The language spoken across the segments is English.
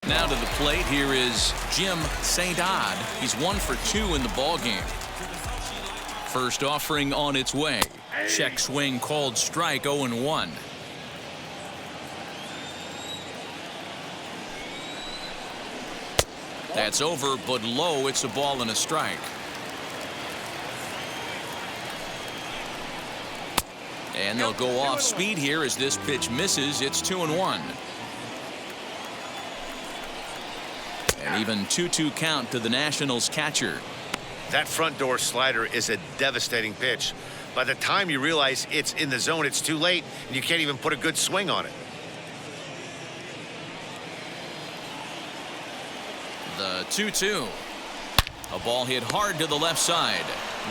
Now to the plate, here is Jim St. Odd. He's 1 for 2 in the ball game. First offering on its way. Check swing called strike, 0-1. That's over, but low. It's a ball and a strike. And they'll go off speed here as this pitch misses. It's 2-1. And even 2-2 count to the Nationals catcher. That front door slider is a devastating pitch. By the time you realize it's in the zone, it's too late, and you can't even put a good swing on it. The 2-2. A ball hit hard to the left side.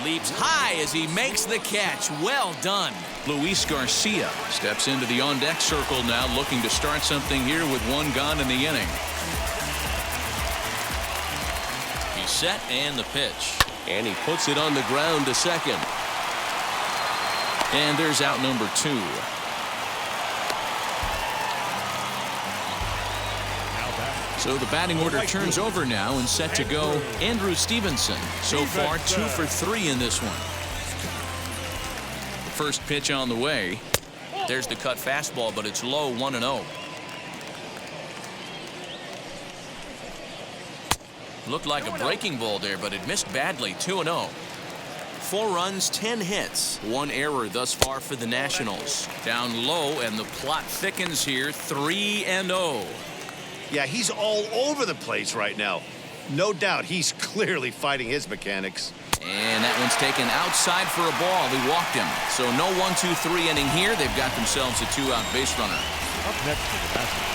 Leaps high as he makes the catch. Well done. Luis Garcia steps into the on-deck circle now, looking to start something here with 1 gone in the inning. He's set, and the pitch. And he puts it on the ground to second. And there's out number 2. So the batting order turns over now, and set to go Andrew Stevenson. So far 2 for 3 in this one. The first pitch on the way. There's the cut fastball, but it's low, 1-0. Looked like a breaking ball there, but it missed badly. 2-0. 4 runs, 10 hits, 1 error thus far for the Nationals. Down low, and the plot thickens here. 3-0. Yeah, he's all over the place right now. No doubt he's clearly fighting his mechanics. And that one's taken outside for a ball. He walked him. So no 1-2-3 inning here. They've got themselves a 2-out base runner. Up next to the basket.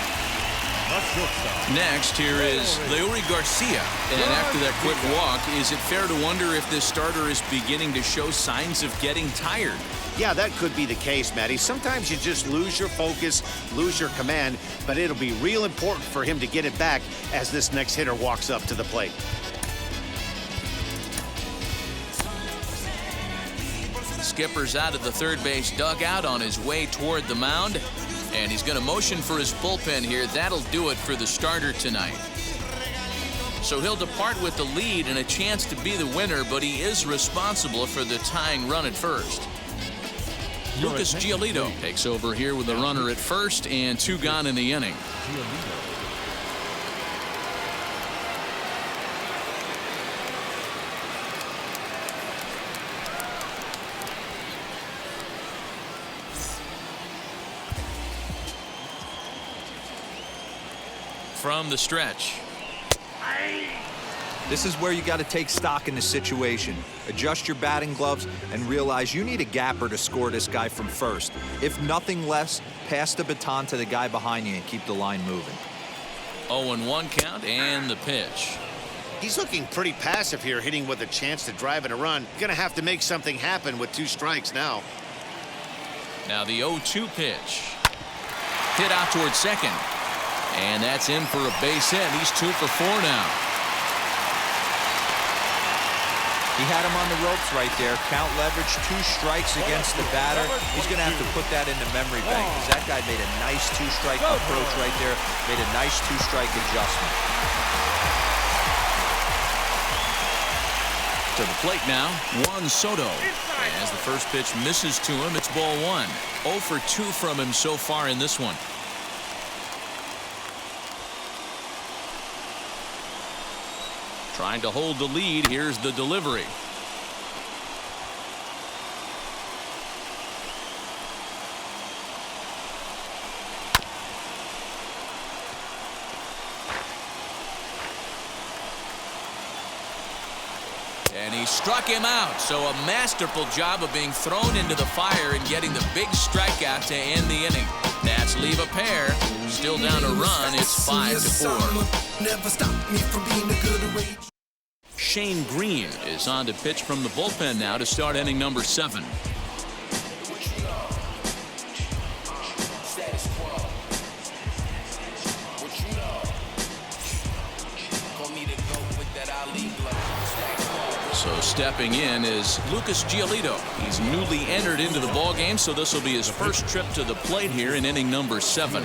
Next, here is Leury Garcia. And after that quick walk, is it fair to wonder if this starter is beginning to show signs of getting tired? Yeah, that could be the case, Matty. Sometimes you just lose your focus, lose your command, but it'll be real important for him to get it back as this next hitter walks up to the plate. Skipper's out of the third base dugout on his way toward the mound. And he's going to motion for his bullpen here. That'll do it for the starter tonight. So he'll depart with the lead and a chance to be the winner, but he is responsible for the tying run at first. Lucas Giolito takes over here with a runner at first and 2 gone in the inning. From the stretch. This is where you got to take stock in the situation. Adjust your batting gloves and realize you need a gapper to score this guy from first. If nothing less, pass the baton to the guy behind you and keep the line moving. 0-1 count, and the pitch. He's looking pretty passive here, hitting with a chance to drive in a run. Gonna have to make something happen with 2 strikes now. Now the 0-2 pitch. Hit out towards second. And that's in for a base hit. He's 2 for 4 now. He had him on the ropes right there. Count leverage, 2 strikes against the batter. He's going to have to put that in the memory bank because that guy made a nice 2-strike approach right there. Made a nice 2-strike adjustment. To the plate now, Juan Soto. As the first pitch misses to him, it's ball 1. 0 for 2 from him so far in this one. Trying to hold the lead. Here's the delivery. And he struck him out. So a masterful job of being thrown into the fire and getting the big strikeout to end the inning. Nats leave a pair. Still down a run. It's 5-4. Never stop me from being a good rage. Shane Green is on to pitch from the bullpen now to start inning number 7. So stepping in is Lucas Giolito. He's newly entered into the ballgame, so this will be his first trip to the plate here in inning number 7.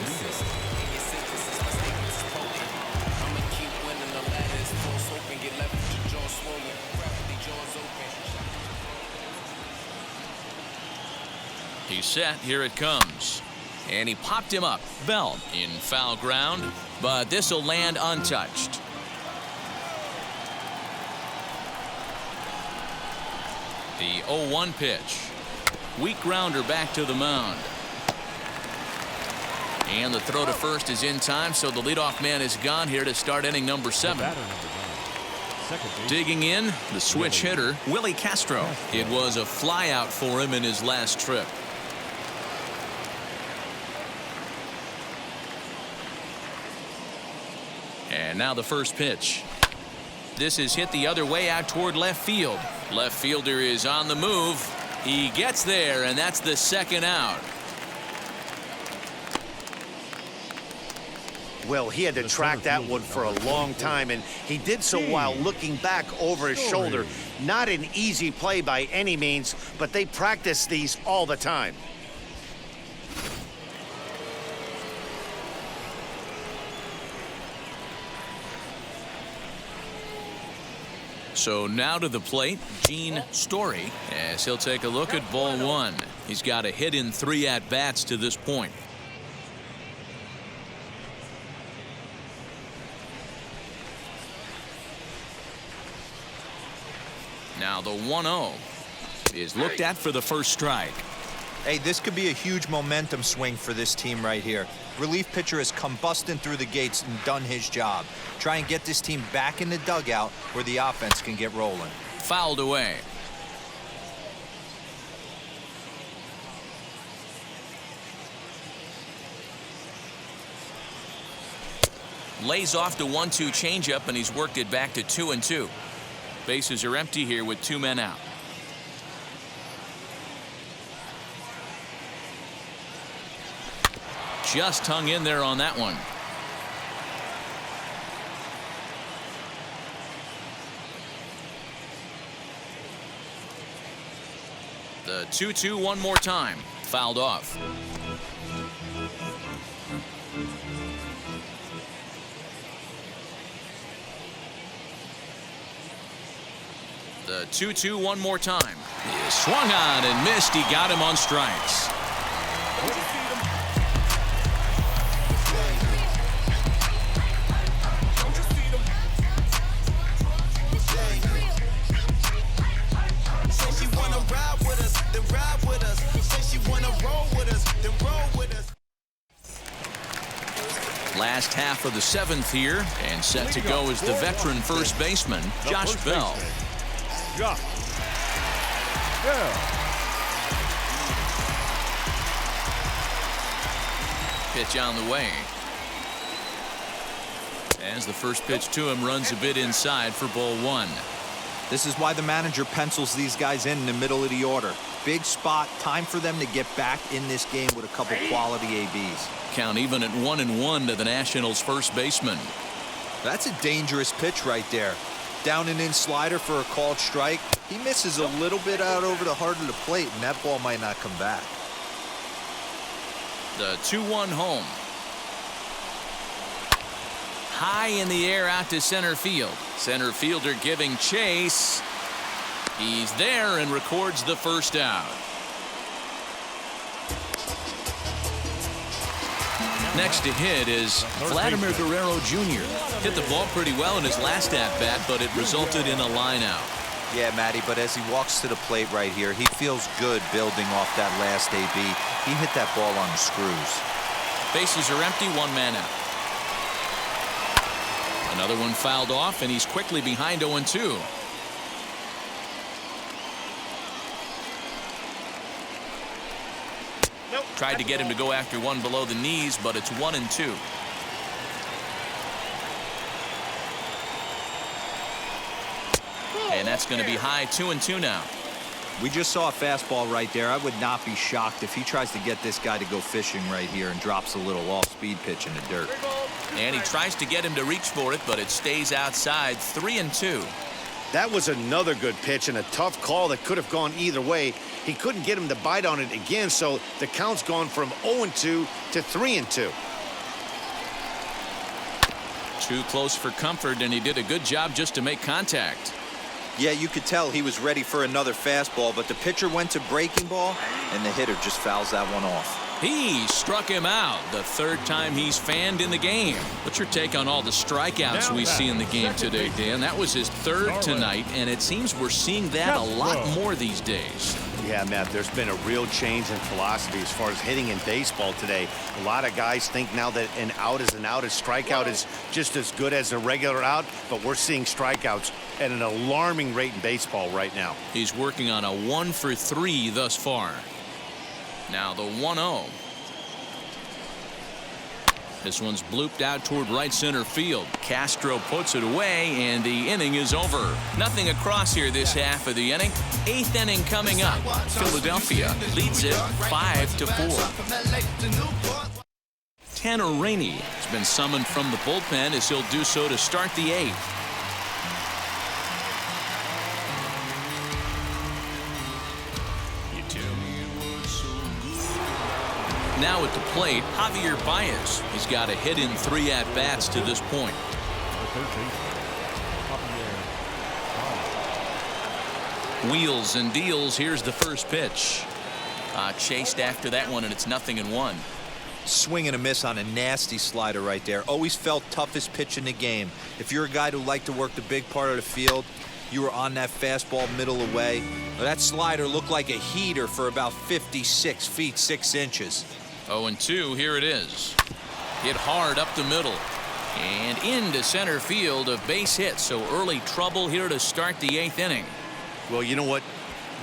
set. Here it comes. And he popped him up. Bell in foul ground, but this will land untouched. The 0-1 pitch. Weak grounder back to the mound. And the throw to first is in time, so the leadoff man is gone here to start inning number 7. Digging in, the switch hitter, Willie Castro. It was a flyout for him in his last trip. And now the first pitch. This is hit the other way out toward left field. Left fielder is on the move. He gets there, and that's the second out. Well, he had to track that one for a long time, and he did so while looking back over his shoulder. Not an easy play by any means, but they practice these all the time. So now to the plate, Gene Story, as he'll take a look at ball 1. He's got a hit in 3 at-bats to this point. Now the 1-0 is looked at for the first strike. Hey, this could be a huge momentum swing for this team right here. Relief pitcher has come busting through the gates and done his job. Try and get this team back in the dugout where the offense can get rolling. Fouled away. Lays off the 1-2 changeup, and he's worked it back to 2-2. Bases are empty here with 2 men out. Just hung in there on that one. The 2-2 one more time. Fouled off. The 2-2 one more time. He swung on and missed. He got him on strikes. Last half of the 7th here, and set to go is the veteran first baseman, Josh Bell. Pitch on the way. As the first pitch to him runs a bit inside for ball 1. This is why the manager pencils these guys in the middle of the order. Big spot, time for them to get back in this game with a couple quality ABs. Count even at 1-1 to the Nationals first baseman. That's a dangerous pitch right there. Down and in slider for a called strike. He misses a little bit out over the heart of the plate, and that ball might not come back. The 2-1 home. High in the air out to center field. Center fielder giving chase. He's there and records the first out. Next to hit is Vladimir Guerrero Jr. Hit the ball pretty well in his last at-bat, but it resulted in a line out. Yeah, Matty, but as he walks to the plate right here, he feels good building off that last AB. He hit that ball on the screws. Bases are empty, 1 man out. Another one fouled off, and he's quickly behind 0-2. Tried to get him to go after one below the knees, but it's 1-2. And that's going to be high, 2-2 now. We just saw a fastball right there. I would not be shocked if he tries to get this guy to go fishing right here and drops a little off-speed pitch in the dirt. And he tries to get him to reach for it, but it stays outside, 3-2. That was another good pitch and a tough call that could have gone either way. He couldn't get him to bite on it again, so the count's gone from 0-2 to 3-2. Too close for comfort, and he did a good job just to make contact. Yeah, you could tell he was ready for another fastball, but the pitcher went to breaking ball, and the hitter just fouls that one off. He struck him out the third time he's fanned in the game. What's your take on all the strikeouts we see in the game today, Dan? That was his third tonight, and it seems we're seeing that a lot more these days. Yeah, Matt, there's been a real change in philosophy as far as hitting in baseball today. A lot of guys think now that an out is an out, a strikeout is just as good as a regular out, but we're seeing strikeouts at an alarming rate in baseball right now. He's working on a 1-for-3 thus far. Now the 1-0. This one's blooped out toward right center field. Castro puts it away, and the inning is over. Nothing across here this half of the inning. 8th inning coming up. Philadelphia leads it 5-4. Tanner Rainey has been summoned from the bullpen as he'll do so to start the 8th. Now at the plate, Javier Baez. He's got a hit in 3 at-bats to this point. Wheels and deals. Here's the first pitch. Chased after that one, and it's 0-1. Swing and a miss on a nasty slider right there. Always felt toughest pitch in the game. If you're a guy who liked to work the big part of the field, you were on that fastball middle away. That slider looked like a heater for about 56 feet 6 inches. 0-2, here it is. Hit hard up the middle and into center field, a base hit. So early trouble here to start the 8th inning. Well, you know what?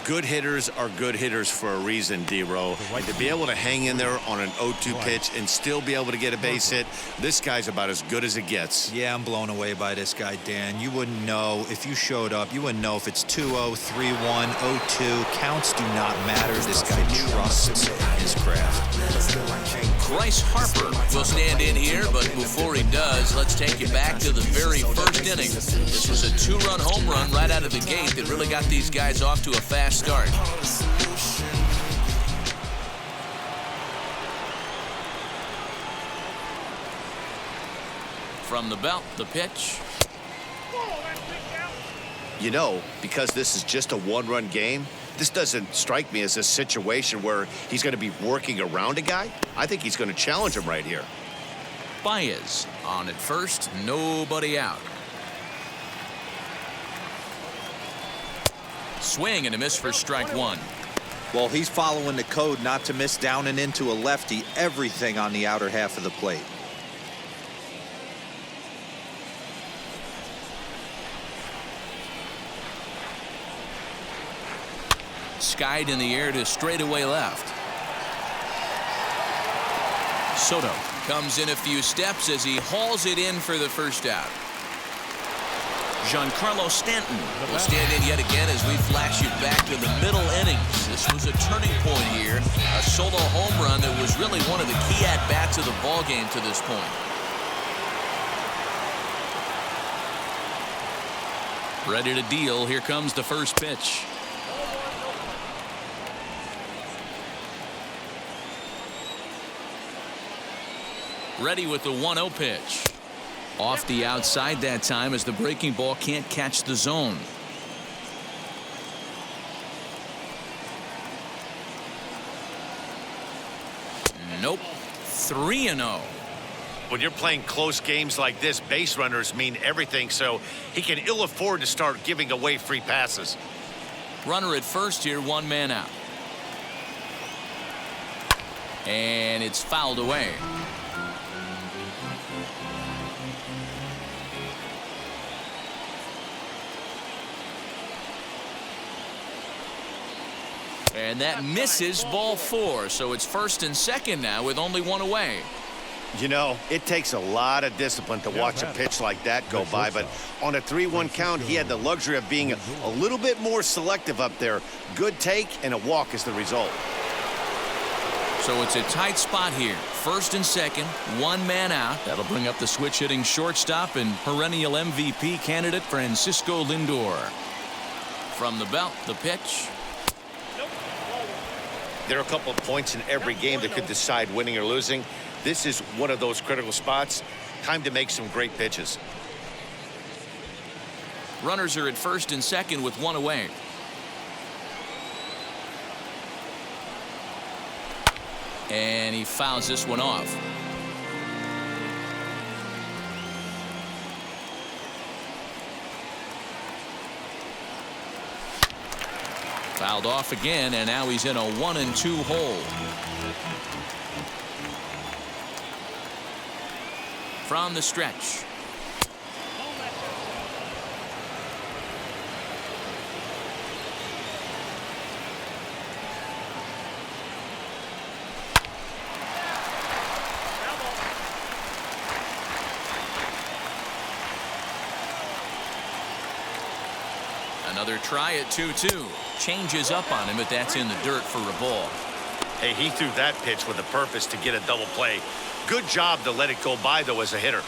Good hitters are good hitters for a reason, D-Row. And to be able to hang in there on an 0-2 pitch and still be able to get a base hit, this guy's about as good as it gets. Yeah, I'm blown away by this guy, Dan. You wouldn't know if you showed up. You wouldn't know if it's 2-0, 3-1, 0-2. Counts do not matter. This guy trusts his craft. Bryce Harper will stand in here, but before he does, let's take you back to the very first inning. This was a 2-run home run right out of the gate that really got these guys off to a fast start. From the belt, the pitch. You know, because this is just a 1-run game, this doesn't strike me as a situation where he's going to be working around a guy. I think he's going to challenge him right here. Baez on at first, nobody out. Swing and a miss for strike 1. Well, he's following the code not to miss down and into a lefty. Everything on the outer half of the plate. Skied in the air to straightaway left. Soto comes in a few steps as he hauls it in for the first out. Giancarlo Stanton will stand in yet again as we flash you back to the middle innings. This was a turning point here. A solo home run that was really one of the key at-bats of the ball game to this point. Ready to deal. Here comes the first pitch. Ready with the 1-0 pitch. Off the outside that time as the breaking ball can't catch the zone. Nope. 3-0. When you're playing close games like this, base runners mean everything, so he can ill afford to start giving away free passes. Runner at first here, 1 man out. And it's fouled away. And that misses ball 4, so it's 1st and 2nd now with only 1 away. You know, it takes a lot of discipline to watch a pitch like that go by, but on a 3-1 count, he had the luxury of being a little bit more selective up there. Good take and a walk is the result. So it's a tight spot here. 1st and 2nd, 1 man out. That'll bring up the switch hitting shortstop and perennial MVP candidate Francisco Lindor. From the belt, the pitch. There are a couple of points in every game that could decide winning or losing. This is one of those critical spots. Time to make some great pitches. Runners are at first and second with one away. And he fouls this one off. Fouled off again, and now he's in a 1-2 hole. From the stretch. Another try at 2-2. Changes up on him, but that's in the dirt for a ball. Hey, he threw that pitch with a purpose to get a double play. Good job to let it go by, though, as a hitter.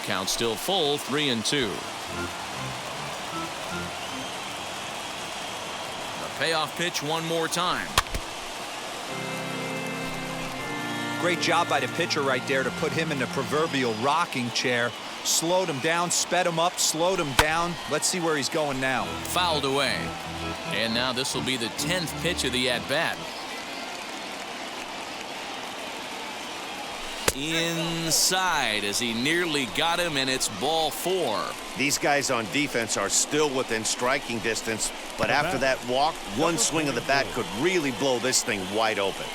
Count still full, 3-2. The payoff pitch one more time. Great job by the pitcher right there to put him in the proverbial rocking chair. Slowed him down, sped him up, slowed him down. Let's see where he's going now. Fouled away. And now this will be the 10th pitch of the at-bat. Inside as he nearly got him, and it's ball 4. These guys on defense are still within striking distance, but after that walk, one swing of the bat could really blow this thing wide open.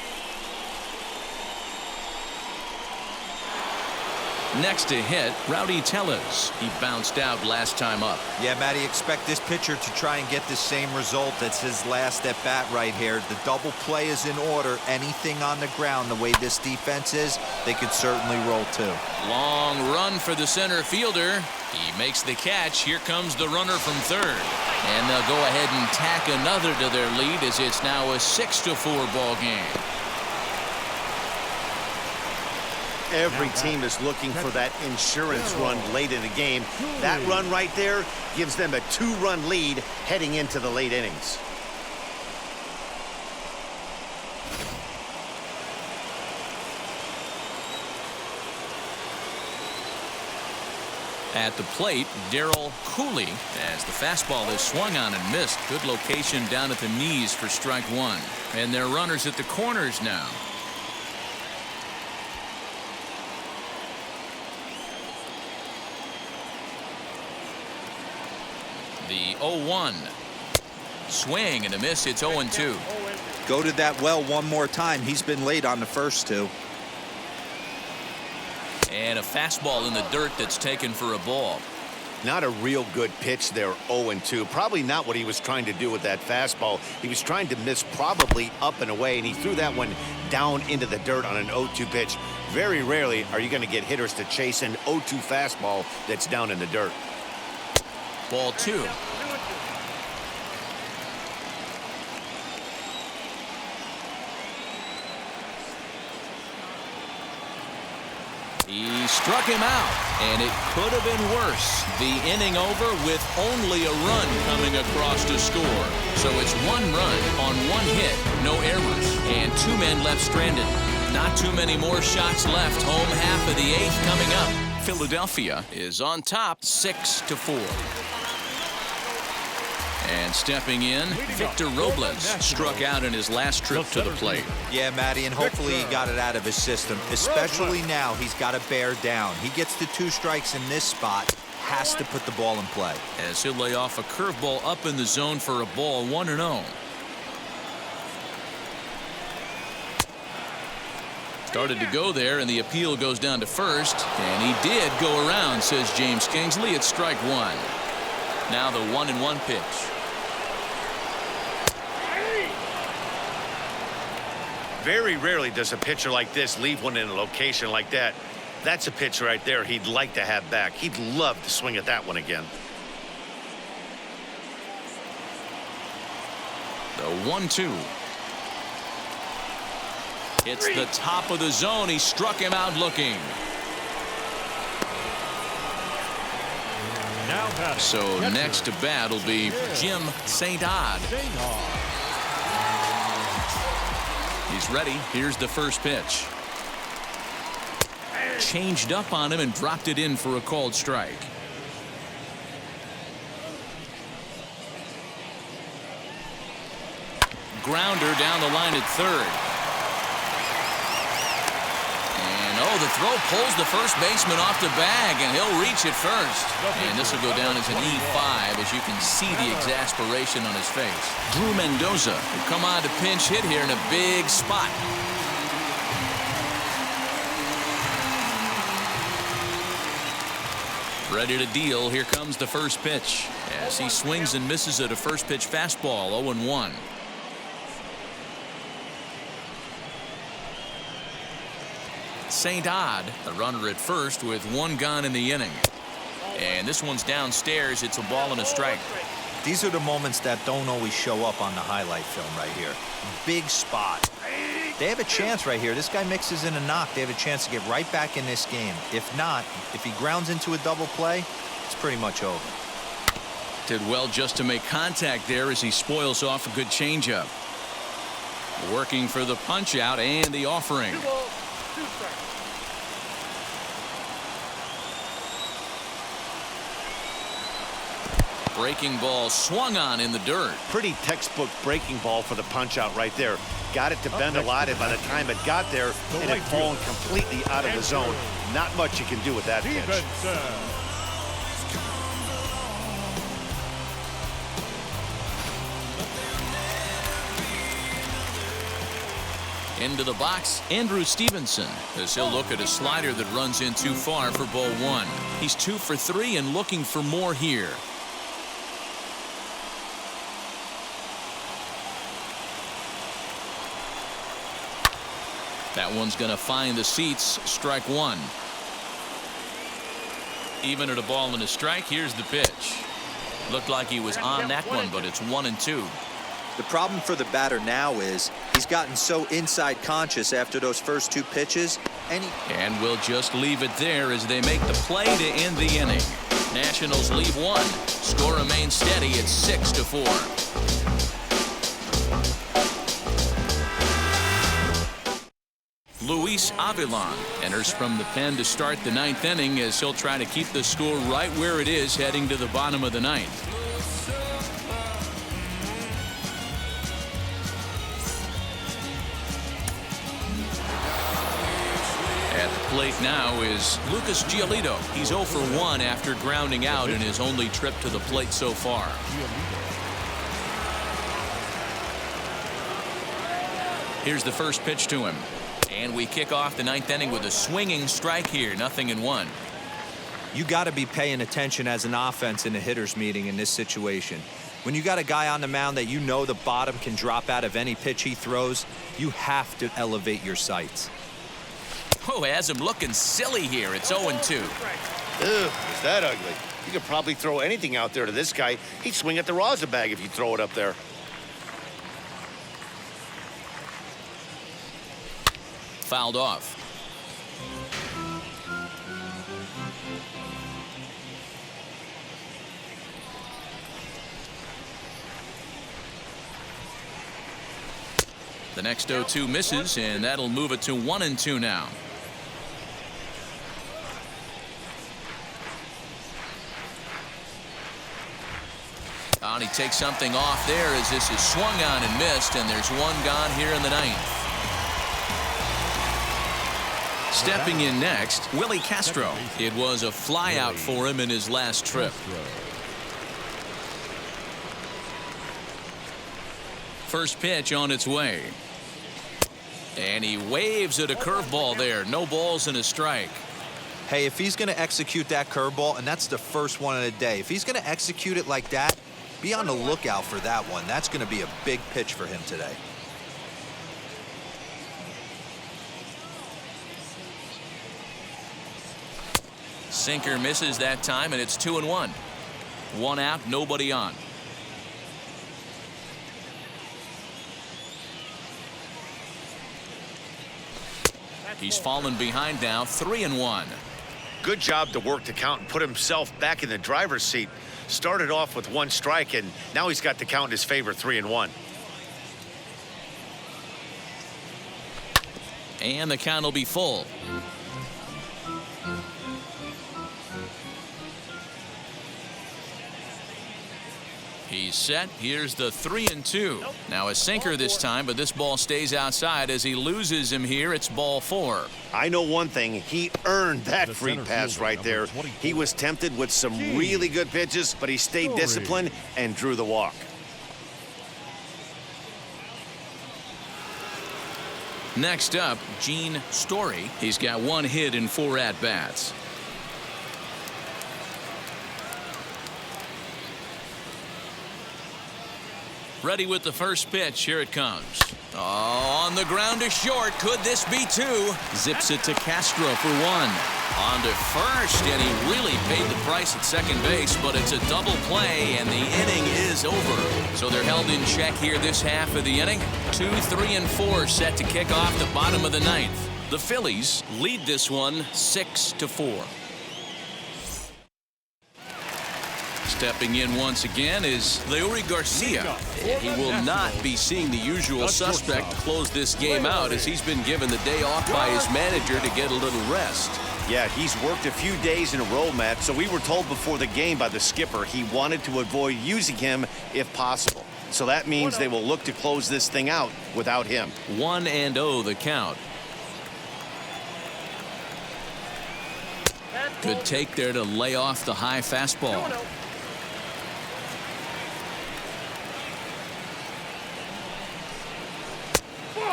Next to hit, Rowdy Tellez. He bounced out last time up. Yeah, Matty, expect this pitcher to try and get the same result. That's his last at bat right here. The double play is in order. Anything on the ground, the way this defense is, they could certainly roll too. Long run for the center fielder. He makes the catch. Here comes the runner from third. And they'll go ahead and tack another to their lead as it's now a 6-4 ball game. Every team is looking for that insurance run late in the game. That run right there gives them a 2-run lead heading into the late innings. At the plate, Darryl Cooley, as the fastball is swung on and missed. Good location down at the knees for strike 1. And their runners at the corners now. The 0-1. Swing and a miss. It's 0-2. Go to that well one more time. He's been late on the first two. And a fastball in the dirt that's taken for a ball. Not a real good pitch there, 0-2. Probably not what he was trying to do with that fastball. He was trying to miss probably up and away, and he threw that one down into the dirt on an 0-2 pitch. Very rarely are you going to get hitters to chase an 0-2 fastball that's down in the dirt. Ball 2. He struck him out, and it could have been worse. The inning over with only a run coming across to score. So it's 1 run on 1 hit, no errors, and 2 men left stranded. Not too many more shots left. Home half of the 8th coming up. Philadelphia is on top 6-4. And stepping in, Victor Robles struck out in his last trip to the plate. Yeah, Matty, and hopefully he got it out of his system, especially now he's got to bear down. He gets the 2 strikes in this spot, has to put the ball in play. As he'll lay off a curveball up in the zone for a ball, 1-0. Started to go there, and the appeal goes down to first. And he did go around, says James Kingsley. It's strike 1. Now the 1-1 pitch. Very rarely does a pitcher like this leave one in a location like that. That's a pitch right there he'd like to have back. He'd love to swing at that one again. The 1-2. It's the top of the zone. He struck him out looking. So next to bat will be Jim St. Odd. He's ready. Here's the first pitch. changed up on him and dropped it in for a called strike. Grounder down the line at third. And oh, the throw pulls the first baseman off the bag, and he'll reach it first. And this will go down as an E5, as you can see the exasperation on his face. Drew Mendoza will come on to pinch hit here in a big spot. Ready to deal. Here comes the first pitch as he swings and misses at a first pitch fastball. 0-1. St. Odd, the runner at first with one gone in the inning. And this one's downstairs. It's a ball and a strike. These are the moments that don't always show up on the highlight film right here. Big spot. They have a chance right here. This guy mixes in a knock. They have a chance to get right back in this game. If not, if he grounds into a double play, it's pretty much over. Did well just to make contact there as he spoils off a good changeup. Working for the punch out and the offering. Breaking ball swung on in the dirt. Pretty textbook breaking ball for the punch out right there. Got it to bend a lot, and by the time it got there, it had fallen completely out of the zone. Not much you can do with that pitch. Into the box, Andrew Stevenson, as he'll look at a slider that runs in too far for ball one. He's 2 for 3 and looking for more here. That one's going to find the seats. Strike one. Even at a ball and a strike, here's the pitch. Looked like he was on that one, but it's 1-2. The problem for the batter now is he's gotten so inside conscious after those first 2 pitches. And we'll just leave it there as they make the play to end the inning. Nationals lead 1. Score remains steady at 6-4. Luis Avilan enters from the pen to start the 9th inning as he'll try to keep the score right where it is heading to the bottom of the 9th. At the plate now is Lucas Giolito. He's 0 for 1 after grounding out in his only trip to the plate so far. Here's the first pitch to him. And we kick off the 9th inning with a swinging strike here. 0-1. You got to be paying attention as an offense in a hitter's meeting in this situation. When you got a guy on the mound that you know the bottom can drop out of any pitch he throws, you have to elevate your sights. Oh, has him looking silly here. It's 0-2. Ugh, is that ugly? You could probably throw anything out there to this guy. He'd swing at the rosin bag if you throw it up there. Fouled off. The next 0-2 misses, and that'll move it to 1-2 now. And he takes something off there as this is swung on and missed, and there's one gone here in the 9th. Stepping in next, Willie Castro. It was a flyout for him in his last trip. First pitch on its way. And he waves at a curveball there. No balls and a strike. Hey, if he's going to execute that curveball, and that's the first one of the day, if he's going to execute it like that, be on the lookout for that one. That's going to be a big pitch for him today. Sinker misses that time, and it's 2-1. 1 out, nobody on. He's fallen behind now, 3-1. Good job to work the count and put himself back in the driver's seat. Started off with 1 strike, and now he's got the count in his favor, 3-1. And the count will be full. He's set. Here's the 3-2. Now a sinker this time, but this ball stays outside as he loses him here. It's ball 4. I know one thing. He earned that free pass right there. He was tempted with some really good pitches, but he stayed disciplined and drew the walk. Next up, Gene Story. He's got 1 hit in 4 at-bats. Ready with the first pitch. Here it comes. Oh, on the ground to short. Could this be 2? Zips it to Castro for 1. On to first, and he really paid the price at second base, but it's a double play, and the inning is over. So they're held in check here this half of the inning. 2, 3, and 4 set to kick off the bottom of the 9th. The Phillies lead this one 6-4. Stepping in once again is Leury Garcia. He will not be seeing the usual suspect to close this game out, as he's been given the day off by his manager to get a little rest. Yeah, he's worked a few days in a row, Matt, so we were told before the game by the skipper he wanted to avoid using him if possible. So that means they will look to close this thing out without him. 1-0 the count. Good take there to lay off the high fastball.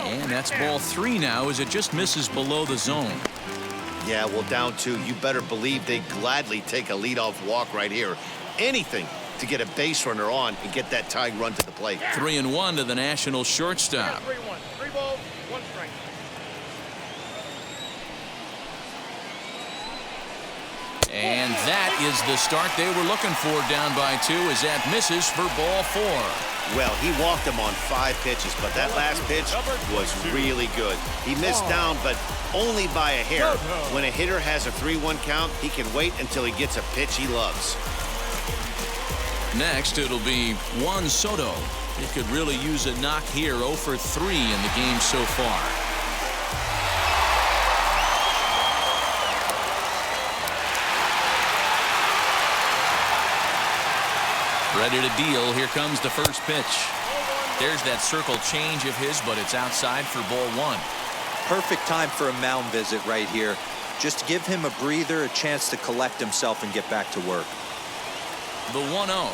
And that's ball 3 now, as it just misses below the zone. Yeah, well, down 2, you better believe they'd gladly take a leadoff walk right here. Anything to get a base runner on and get that tying run to the plate. 3-1 to the National shortstop. 3-1. 3 balls, 1 strike. And that is the start they were looking for, down by 2, as that misses for ball 4. Well, he walked him on 5 pitches, but that last pitch was really good. He missed down, but only by a hair. When a hitter has a 3-1 count, he can wait until he gets a pitch he loves. Next, it'll be Juan Soto. He could really use a knock here. 0 for 3 in the game so far. Ready to deal. Here comes the first pitch. There's that circle change of his, but it's outside for ball 1. Perfect time for a mound visit right here. Just give him a breather, a chance to collect himself and get back to work. The 1-0.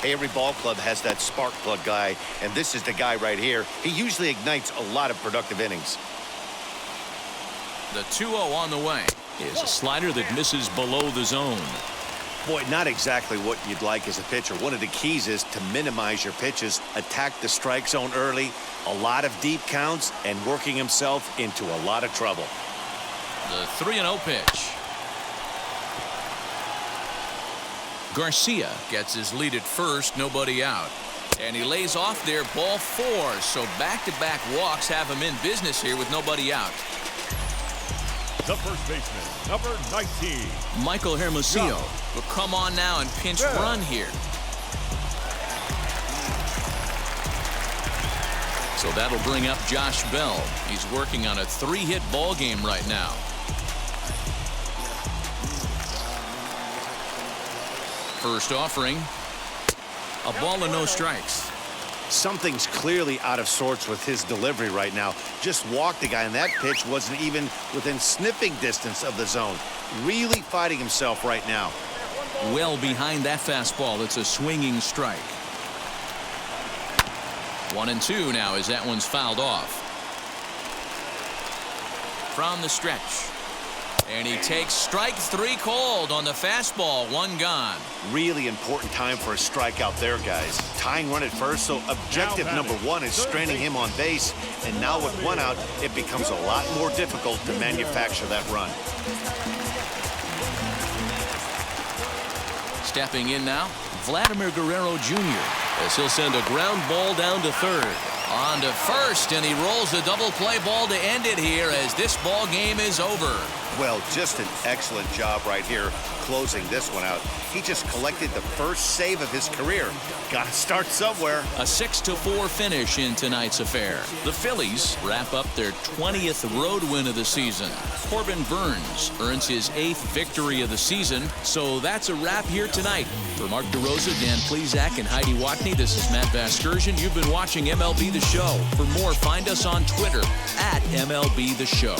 Hey, every ball club has that spark plug guy, and this is the guy right here. He usually ignites a lot of productive innings. The 2-0 on the way is a slider that misses below the zone. Boy, not exactly what you'd like as a pitcher. One of the keys is to minimize your pitches, attack the strike zone early, a lot of deep counts, and working himself into a lot of trouble. The 3-0 pitch. Garcia gets his lead at first, nobody out. And he lays off there, ball 4. So back-to-back walks have him in business here with nobody out. The first baseman, number 19. Michael Hermosillo will come on now and pinch run here. So that'll bring up Josh Bell. He's working on a 3-hit ball game right now. First offering, a ball and no strikes. Something's clearly out of sorts with his delivery right now. Just walked the guy, and that pitch wasn't even within sniffing distance of the zone. Really fighting himself right now. Well behind that fastball. It's a swinging strike. 1-2 now as that one's fouled off. From the stretch. And he takes strike 3 called on the fastball. 1 gone. Really important time for a strikeout there, guys. Tying run at first, so objective number 1 is straining him on base. And now with 1 out, it becomes a lot more difficult to manufacture that run. Stepping in now, Vladimir Guerrero Jr. as he'll send a ground ball down to third. On to first, and he rolls a double play ball to end it here as this ball game is over. Well, just an excellent job right here closing this one out. He just collected the first save of his career. Got to start somewhere. A 6-4 finish in tonight's affair. The Phillies wrap up their 20th road win of the season. Corbin Burnes earns his 8th victory of the season. So that's a wrap here tonight. For Mark DeRosa, Dan Plezak, and Heidi Watney, this is Matt Vasgersian. You've been watching MLB The Show. For more, find us on Twitter @MLB The Show.